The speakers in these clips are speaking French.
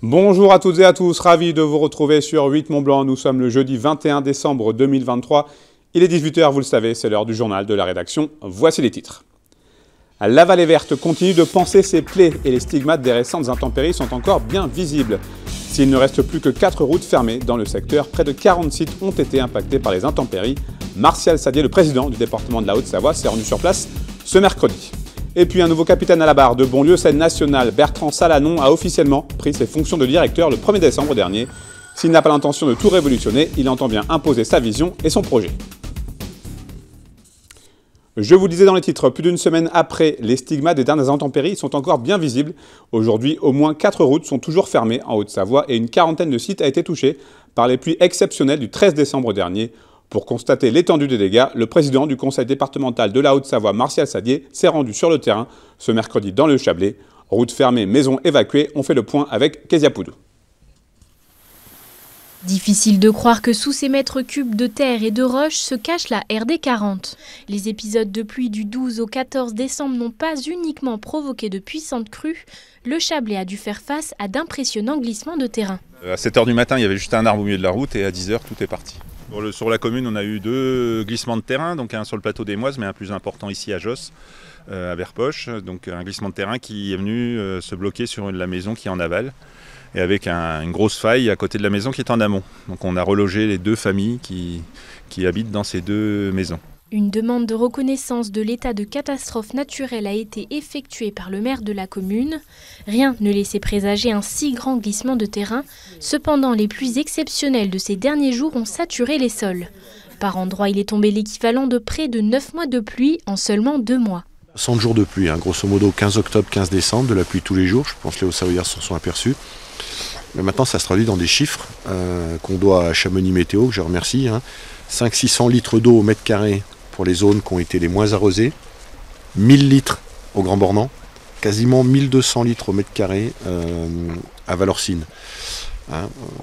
Bonjour à toutes et à tous, ravi de vous retrouver sur 8 Mont-Blanc. Nous sommes le jeudi 21 décembre 2023. Il est 18 h, vous le savez, c'est l'heure du journal de la rédaction. Voici les titres. La vallée verte continue de panser ses plaies et les stigmates des récentes intempéries sont encore bien visibles. S'il ne reste plus que 4 routes fermées dans le secteur, près de 40 sites ont été impactés par les intempéries. Martial Sadier, le président du département de la Haute-Savoie, s'est rendu sur place ce mercredi. Et puis un nouveau capitaine à la barre de Bonlieu Seine Nationale, Bertrand Salanon, a officiellement pris ses fonctions de directeur le 1er décembre dernier. S'il n'a pas l'intention de tout révolutionner, il entend bien imposer sa vision et son projet. Je vous le disais dans les titres, plus d'une semaine après, les stigmates des dernières intempéries sont encore bien visibles. Aujourd'hui, au moins 4 routes sont toujours fermées en Haute-Savoie et une quarantaine de sites a été touchée par les pluies exceptionnelles du 13 décembre dernier. Pour constater l'étendue des dégâts, le président du conseil départemental de la Haute-Savoie, Martial Sadier, s'est rendu sur le terrain ce mercredi dans le Chablais. Routes fermées, maisons évacuées, on fait le point avec Kezia Poudou. Difficile de croire que sous ces mètres cubes de terre et de roches se cache la RD 40. Les épisodes de pluie du 12 au 14 décembre n'ont pas uniquement provoqué de puissantes crues. Le Chablais a dû faire face à d'impressionnants glissements de terrain. À 7 h du matin, il y avait juste un arbre au milieu de la route et à 10 h, tout est parti. Sur la commune, on a eu 2 glissements de terrain, donc un sur le plateau des Moises, mais un plus important ici à Josse, à Verpoche. Donc un glissement de terrain qui est venu se bloquer sur la maison qui est en aval, et avec une grosse faille à côté de la maison qui est en amont. Donc on a relogé les 2 familles qui habitent dans ces 2 maisons. Une demande de reconnaissance de l'état de catastrophe naturelle a été effectuée par le maire de la commune. Rien ne laissait présager un si grand glissement de terrain. Cependant, les pluies exceptionnelles de ces derniers jours ont saturé les sols. Par endroits, il est tombé l'équivalent de près de 9 mois de pluie en seulement 2 mois. 100 jours de pluie, grosso modo 15 octobre, 15 décembre, de la pluie tous les jours. Je pense que les Hauts-Savoyards s'en sont aperçus. Mais maintenant, ça se traduit dans des chiffres qu'on doit à Chamonix Météo, que je remercie. 500-600 litres d'eau au mètre carré pour les zones qui ont été les moins arrosées, 1000 litres au Grand Bornand, quasiment 1200 litres au mètre carré à Valorcine.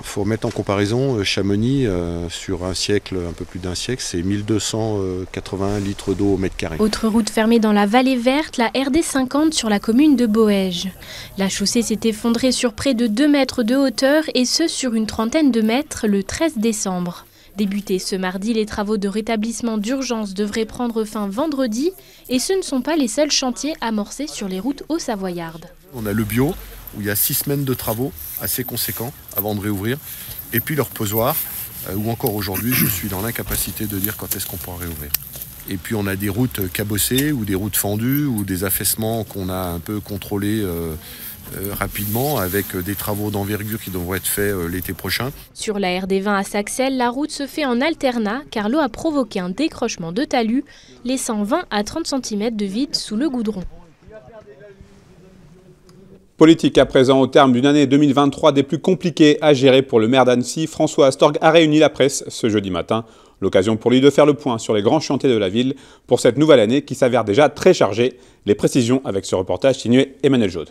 Faut mettre en comparaison, Chamonix, sur un siècle, un peu plus d'un siècle, c'est 1281 litres d'eau au mètre carré. Autre route fermée dans la vallée verte, la RD 50 sur la commune de Boëge. La chaussée s'est effondrée sur près de 2 mètres de hauteur et ce sur une trentaine de mètres le 13 décembre. Débutés ce mardi, les travaux de rétablissement d'urgence devraient prendre fin vendredi et ce ne sont pas les seuls chantiers amorcés sur les routes haut-savoyardes. On a le bio, où il y a 6 semaines de travaux assez conséquents avant de réouvrir, et puis le reposoir, où encore aujourd'hui je suis dans l'incapacité de dire quand est-ce qu'on pourra réouvrir. Et puis on a des routes cabossées, ou des routes fendues, ou des affaissements qu'on a un peu contrôlés rapidement, avec des travaux d'envergure qui devront être faits l'été prochain. Sur la RD 20 à Saxel, la route se fait en alternat car l'eau a provoqué un décrochement de talus, laissant 20 à 30 cm de vide sous le goudron. Politique à présent, au terme d'une année 2023 des plus compliquées à gérer pour le maire d'Annecy, François Astorg a réuni la presse ce jeudi matin. L'occasion pour lui de faire le point sur les grands chantiers de la ville pour cette nouvelle année qui s'avère déjà très chargée. Les précisions avec ce reportage signé Emmanuel Jaude.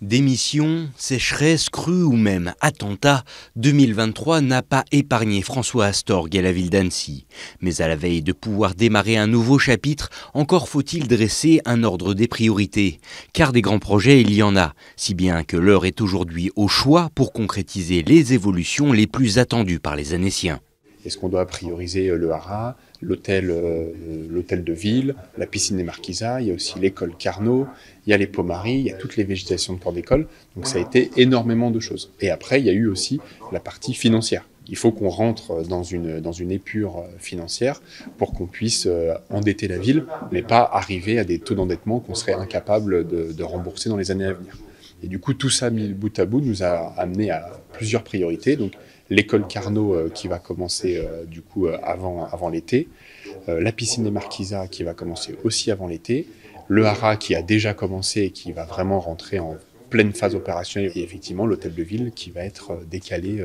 Démission, sécheresse, crue ou même attentat, 2023 n'a pas épargné François Astorg et la ville d'Annecy. Mais à la veille de pouvoir démarrer un nouveau chapitre, encore faut-il dresser un ordre des priorités. Car des grands projets, il y en a, si bien que l'heure est aujourd'hui au choix pour concrétiser les évolutions les plus attendues par les Annéciens. Est-ce qu'on doit prioriser le haras, l'hôtel de ville, la piscine des Marquisas, il y a aussi l'école Carnot, il y a les Pommeries, il y a toutes les végétations de corps d'école. Donc ça a été énormément de choses. Et après, il y a eu aussi la partie financière. Il faut qu'on rentre dans une épure financière pour qu'on puisse endetter la ville, mais pas arriver à des taux d'endettement qu'on serait incapable de rembourser dans les années à venir. Et du coup, tout ça mis bout à bout nous a amené à plusieurs priorités. Donc, l'école Carnot qui va commencer avant l'été, la piscine des Marquisas qui va commencer aussi avant l'été, le haras qui a déjà commencé et qui va vraiment rentrer en pleine phase opérationnelle, et effectivement l'hôtel de ville qui va être décalé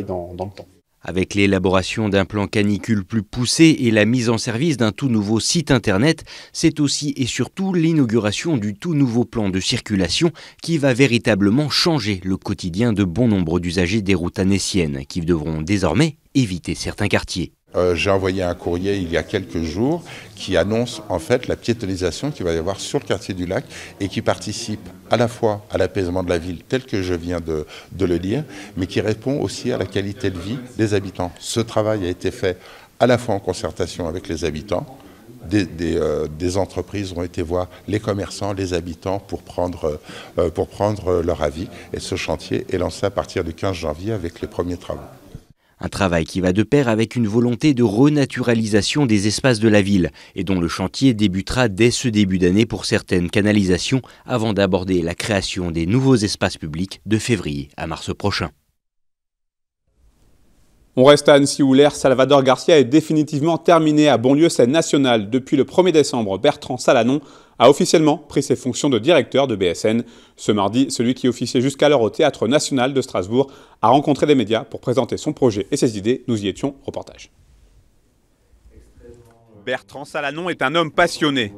dans le temps. Avec l'élaboration d'un plan canicule plus poussé et la mise en service d'un tout nouveau site internet, c'est aussi et surtout l'inauguration du tout nouveau plan de circulation qui va véritablement changer le quotidien de bon nombre d'usagers des routes annéciennes qui devront désormais éviter certains quartiers. J'ai envoyé un courrier il y a quelques jours qui annonce en fait la piétonisation qu'il va y avoir sur le quartier du Lac et qui participe à la fois à l'apaisement de la ville tel que je viens de le dire, mais qui répond aussi à la qualité de vie des habitants. Ce travail a été fait à la fois en concertation avec les habitants, des entreprises ont été voir les commerçants, les habitants pour prendre leur avis et ce chantier est lancé à partir du 15 janvier avec les premiers travaux. Un travail qui va de pair avec une volonté de renaturalisation des espaces de la ville et dont le chantier débutera dès ce début d'année pour certaines canalisations avant d'aborder la création des nouveaux espaces publics de février à mars prochain. On reste à Annecy où l'ère Salvador Garcia est définitivement terminée à Bonlieu scène nationale. Depuis le 1er décembre, Bertrand Salanon a officiellement pris ses fonctions de directeur de BSN. Ce mardi, celui qui officiait jusqu'alors au Théâtre National de Strasbourg a rencontré les médias pour présenter son projet et ses idées. Nous y étions, reportage. Bertrand Salanon est un homme passionné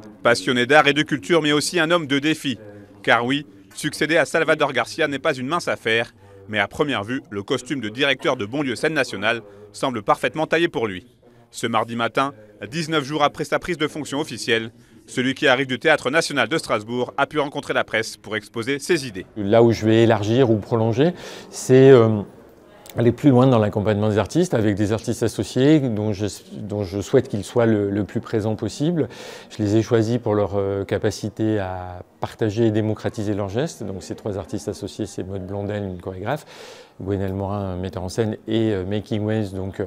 d'art et de culture, mais aussi un homme de défi. Car oui, succéder à Salvador Garcia n'est pas une mince affaire. Mais à première vue, le costume de directeur de Bonlieu scène nationale semble parfaitement taillé pour lui. Ce mardi matin, 19 jours après sa prise de fonction officielle, celui qui arrive du Théâtre National de Strasbourg a pu rencontrer la presse pour exposer ses idées. Là où je vais élargir ou prolonger, c'est aller plus loin dans l'accompagnement des artistes, avec des artistes associés dont je souhaite qu'ils soient le plus présents possible. Je les ai choisis pour leur capacité à partager et démocratiser leurs gestes. Donc ces 3 artistes associés, c'est Maud Blondel, une chorégraphe, Gwenelle Morin, un metteur en scène, et Making Waves, donc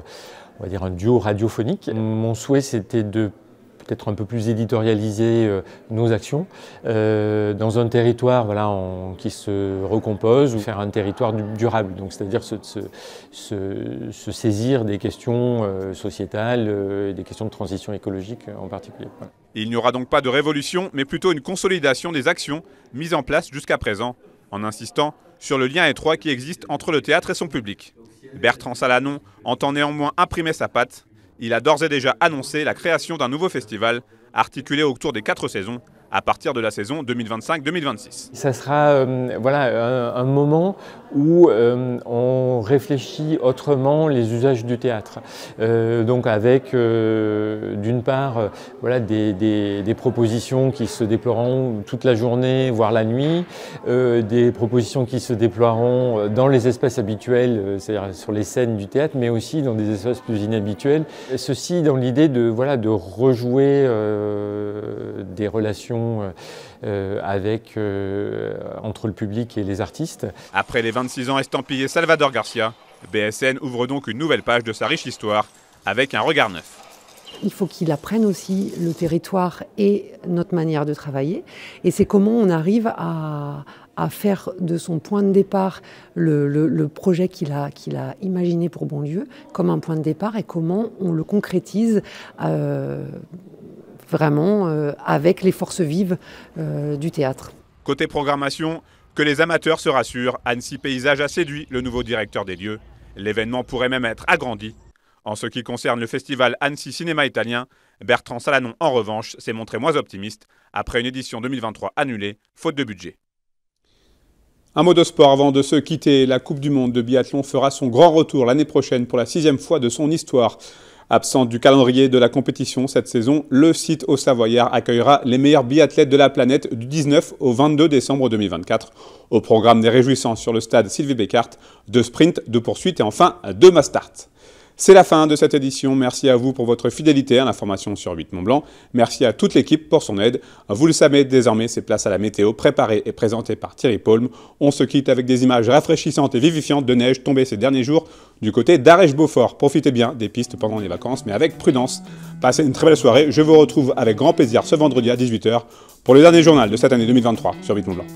on va dire un duo radiophonique. Mon souhait, c'était de peut-être un peu plus éditorialiser nos actions dans un territoire qui se recompose ou faire un territoire durable, donc c'est-à-dire se saisir des questions sociétales, des questions de transition écologique en particulier. Voilà. Il n'y aura donc pas de révolution, mais plutôt une consolidation des actions mises en place jusqu'à présent, en insistant sur le lien étroit qui existe entre le théâtre et son public. Bertrand Salanon entend néanmoins imprimer sa patte. Il a d'ores et déjà annoncé la création d'un nouveau festival articulé autour des 4 saisons à partir de la saison 2025-2026. Ça sera un moment où on réfléchit autrement les usages du théâtre. Donc avec d'une part des propositions qui se déploieront toute la journée, voire la nuit, des propositions qui se déploieront dans les espaces habituels, c'est-à-dire sur les scènes du théâtre, mais aussi dans des espaces plus inhabituels. Ceci dans l'idée de rejouer des relations entre le public et les artistes. Après les 26 ans estampillés Salvador Garcia, BSN ouvre donc une nouvelle page de sa riche histoire avec un regard neuf. Il faut qu'il apprenne aussi le territoire et notre manière de travailler. Et c'est comment on arrive à faire de son point de départ le projet qu'il a imaginé pour Bonlieu comme un point de départ et comment on le concrétise vraiment avec les forces vives du théâtre. Côté programmation, que les amateurs se rassurent, Annecy Paysage a séduit le nouveau directeur des lieux. L'événement pourrait même être agrandi. En ce qui concerne le festival Annecy Cinéma Italien, Bertrand Salanon, en revanche, s'est montré moins optimiste après une édition 2023 annulée, faute de budget. Un mot de sport avant de se quitter. La Coupe du Monde de biathlon fera son grand retour l'année prochaine pour la 6e fois de son histoire. Absente du calendrier de la compétition cette saison, le site haut-savoyard accueillera les meilleurs biathlètes de la planète du 19 au 22 décembre 2024. Au programme des réjouissances sur le stade Sylvie Bécart, 2 sprints, 2 poursuites et enfin 2 mass start. C'est la fin de cette édition. Merci à vous pour votre fidélité à l'information sur 8 Mont Blanc. Merci à toute l'équipe pour son aide. Vous le savez, désormais, c'est place à la météo préparée et présentée par Thierry Paulme. On se quitte avec des images rafraîchissantes et vivifiantes de neige tombée ces derniers jours du côté d'Arèche-Beaufort. Profitez bien des pistes pendant les vacances, mais avec prudence. Passez une très belle soirée. Je vous retrouve avec grand plaisir ce vendredi à 18 h pour le dernier journal de cette année 2023 sur 8 Mont Blanc.